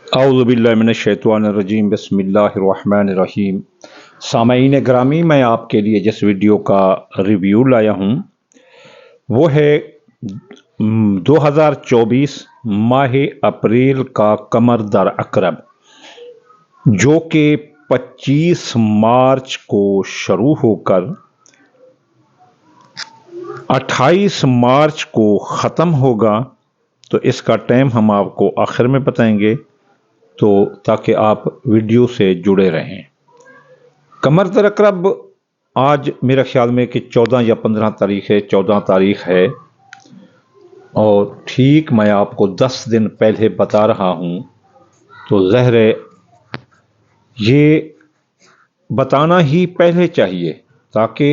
औज़ु बिल्लाहि मिनश्शैतानिर्रजीम बिस्मिल्लाहिर्रहमानिर्रहीम। सामईन ग्रामी, मैं आपके लिए जिस वीडियो का रिव्यू लाया हूँ वो है 2024 माह अप्रैल का कमर दर अकरब, जो कि 25 मार्च को शुरू होकर 28 मार्च को ख़त्म होगा। तो इसका टाइम हम आपको आखिर में बताएंगे, तो ताकि आप वीडियो से जुड़े रहें। कमर दर अकरब आज मेरे ख्याल में कि 14 या 15 तारीख है, 14 तारीख है, और ठीक मैं आपको 10 दिन पहले बता रहा हूँ। तो ज़ाहिर है ये बताना ही पहले चाहिए ताकि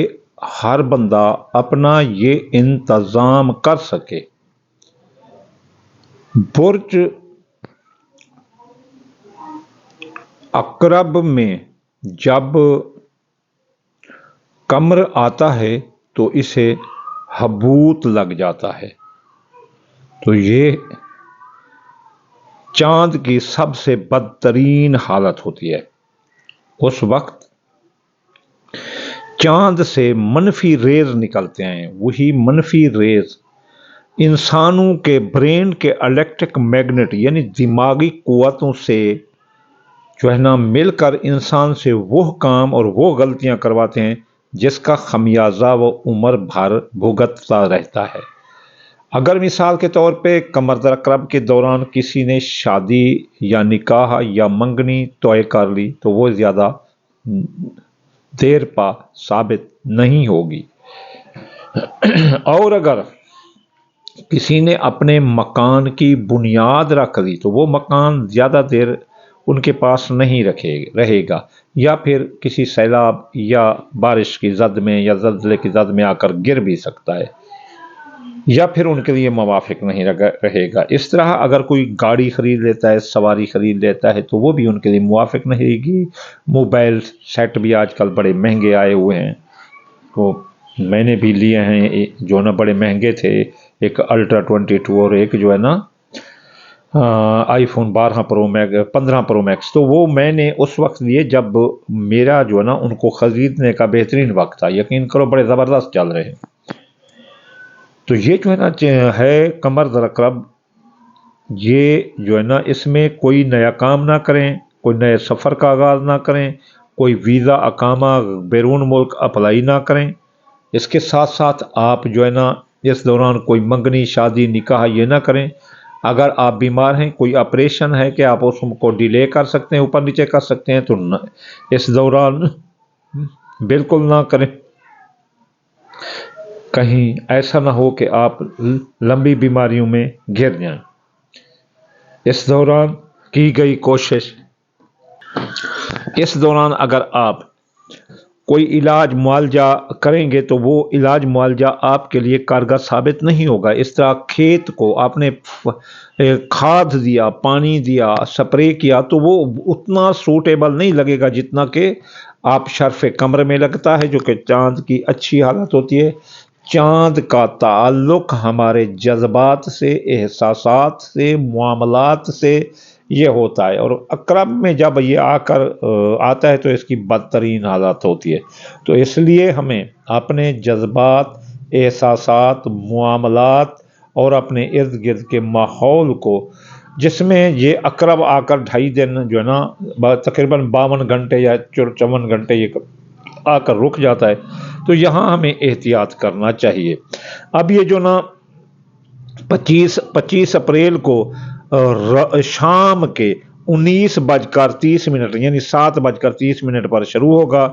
हर बंदा अपना ये इंतज़ाम कर सके। बुर्ज अकरब में जब कमर आता है तो इसे हबूत लग जाता है। तो ये चांद की सबसे बदतरीन हालत होती है। उस वक्त चांद से मनफी रेज निकलते हैं। वही मनफी रेज इंसानों के ब्रेन के इलेक्ट्रिक मैग्नेट यानी दिमागी कुव्वतों से जो है ना मिलकर इंसान से वो काम और वो गलतियां करवाते हैं जिसका खमियाजा वो उम्र भर भुगतता रहता है। अगर मिसाल के तौर पे कमर दर अकरब के दौरान किसी ने शादी या निकाह या मंगनी तय कर ली तो वो ज़्यादा देर पा साबित नहीं होगी। और अगर किसी ने अपने मकान की बुनियाद रख दी तो वो मकान ज़्यादा देर उनके पास नहीं रहेगा, या फिर किसी सैलाब या बारिश की जद में या ज़ल्ज़ले की जद में आकर गिर भी सकता है, या फिर उनके लिए मुवाफिक नहीं रहेगा। इस तरह अगर कोई गाड़ी ख़रीद लेता है, सवारी ख़रीद लेता है, तो वो भी उनके लिए मुवाफिक नहीं रहेगी। मोबाइल सेट भी आजकल बड़े महंगे आए हुए हैं, तो मैंने भी लिए हैं जो ना बड़े महंगे थे, एक अल्ट्रा 22 और एक जो है ना आईफोन 15 प्रो मैक्स। तो वो मैंने उस वक्त लिए जब मेरा जो है ना उनको ख़रीदने का बेहतरीन वक्त था। यकीन करो बड़े ज़बरदस्त चल रहे हैं। तो ये जो है ना है कमर दर अकरब, ये जो है ना इसमें कोई नया काम ना करें, कोई नए सफ़र का आगाज़ ना करें, कोई वीज़ा अकामा बैरून मुल्क अप्लाई ना करें। इसके साथ साथ आप जो है ना इस दौरान कोई मंगनी शादी निकाह ये ना करें। अगर आप बीमार हैं, कोई ऑपरेशन है कि आप उसको डिले कर सकते हैं, ऊपर नीचे कर सकते हैं, तो इस दौरान बिल्कुल ना करें। कहीं ऐसा ना हो कि आप लंबी बीमारियों में घिर जाएं। इस दौरान की गई कोशिश, इस दौरान अगर आप कोई इलाज मुआवजा करेंगे तो वो इलाज मुआवजा आपके लिए कारगर साबित नहीं होगा। इस तरह खेत को आपने खाद दिया, पानी दिया, स्प्रे किया, तो वो उतना सूटेबल नहीं लगेगा जितना कि आप शर्फ़ कमर में लगता है, जो कि चांद की अच्छी हालत होती है। चांद का ताल्लुक़ हमारे जज्बात से, एहसासात से, मामलात से ये होता है, और अकरब में जब ये आकर आता है तो इसकी बदतरीन हालत होती है। तो इसलिए हमें अपने जज्बात, एहसासात, मामलात और इर्द गिर्द के माहौल को, जिसमें ये अकरब आकर 2.5 दिन जो है ना तकरीबन 52 घंटे या 54 घंटे ये आकर रुक जाता है, तो यहाँ हमें एहतियात करना चाहिए। अब ये जो ना 25 अप्रैल को शाम के 19:30 यानी 7:30 पर शुरू होगा,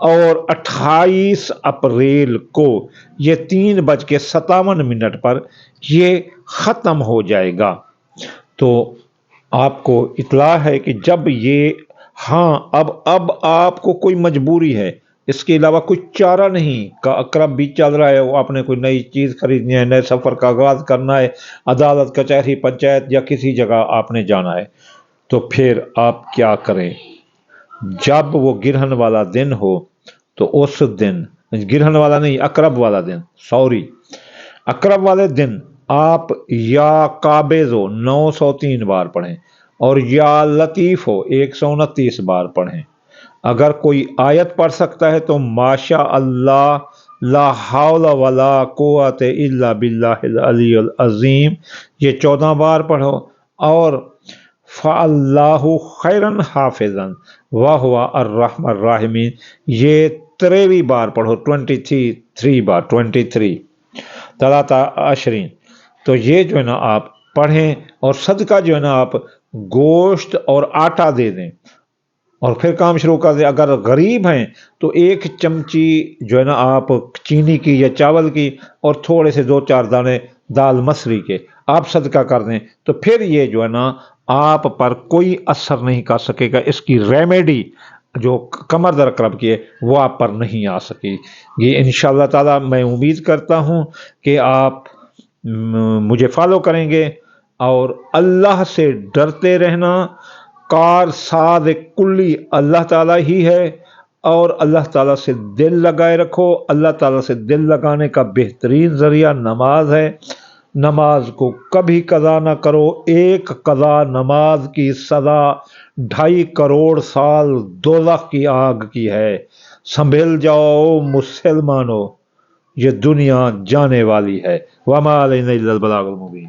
और 28 अप्रैल को ये 3:57 पर ये ख़त्म हो जाएगा। तो आपको इत्तला है कि जब ये, हाँ, अब आपको कोई मजबूरी है, इसके अलावा कोई चारा नहीं, का अकरब भी चल रहा है, वो आपने कोई नई चीज़ खरीदनी है, नए सफ़र का आगाज़ करना है, अदालत, कचहरी, पंचायत या किसी जगह आपने जाना है, तो फिर आप क्या करें? जब वो गिरहन वाला दिन हो तो उस दिन, गिरहन वाला नहीं, अकरब वाला दिन, सॉरी, अकरब वाले दिन آپ یا قابض ہو 903 بار پڑھیں، اور یا لطیف ہو 129 بار پڑھیں۔ اگر کوئی آیت پڑھ سکتا ہے تو ماشاء اللہ، لا حول ولا قوت الا باللہ العلی العظیم، یہ 14 بار پڑھو، اور فاللہ خیرن حافظن وہو الرحم الراحمین، یہ 23 بار پڑھو، 23 بار، 23 تلاتہ عشرین۔ تو یہ جو ہے نا آپ پڑھیں، اور صدقہ جو ہے نا آپ گوشت اور آٹا دے دیں، اور پھر کام شروع کر دیں۔ اگر غریب ہیں تو 1 چمچی جو ہے نا آپ چینی کی یا چاول کی، اور تھوڑے سے 2-4 دانے دال مسری کے آپ صدقہ کر دیں، تو پھر یہ جو ہے نا آپ پر کوئی اثر نہیں کر سکے گا، اس کی ریمیڈی جو کمر در کرب کی ہے وہ آپ پر نہیں آ سکے گی انشاءاللہ تعالی۔ میں امید کرتا ہوں کہ آپ مجھے فالو کریں گے، اور اللہ سے ڈرتے رہنا۔ کار ساز کلی اللہ تعالیٰ ہی ہے، اور اللہ تعالیٰ سے دل لگائے رکھو۔ اللہ تعالیٰ سے دل لگانے کا بہترین ذریعہ نماز ہے۔ نماز کو کبھی قضا نہ کرو، ایک قضا نماز کی سزا 2.5 کروڑ سال دوزخ کی آگ کی ہے۔ سنبھل جاؤ مسلمانوں، یہ دنیا جانے والی ہے۔ وما علینا الا البلاغ المبین۔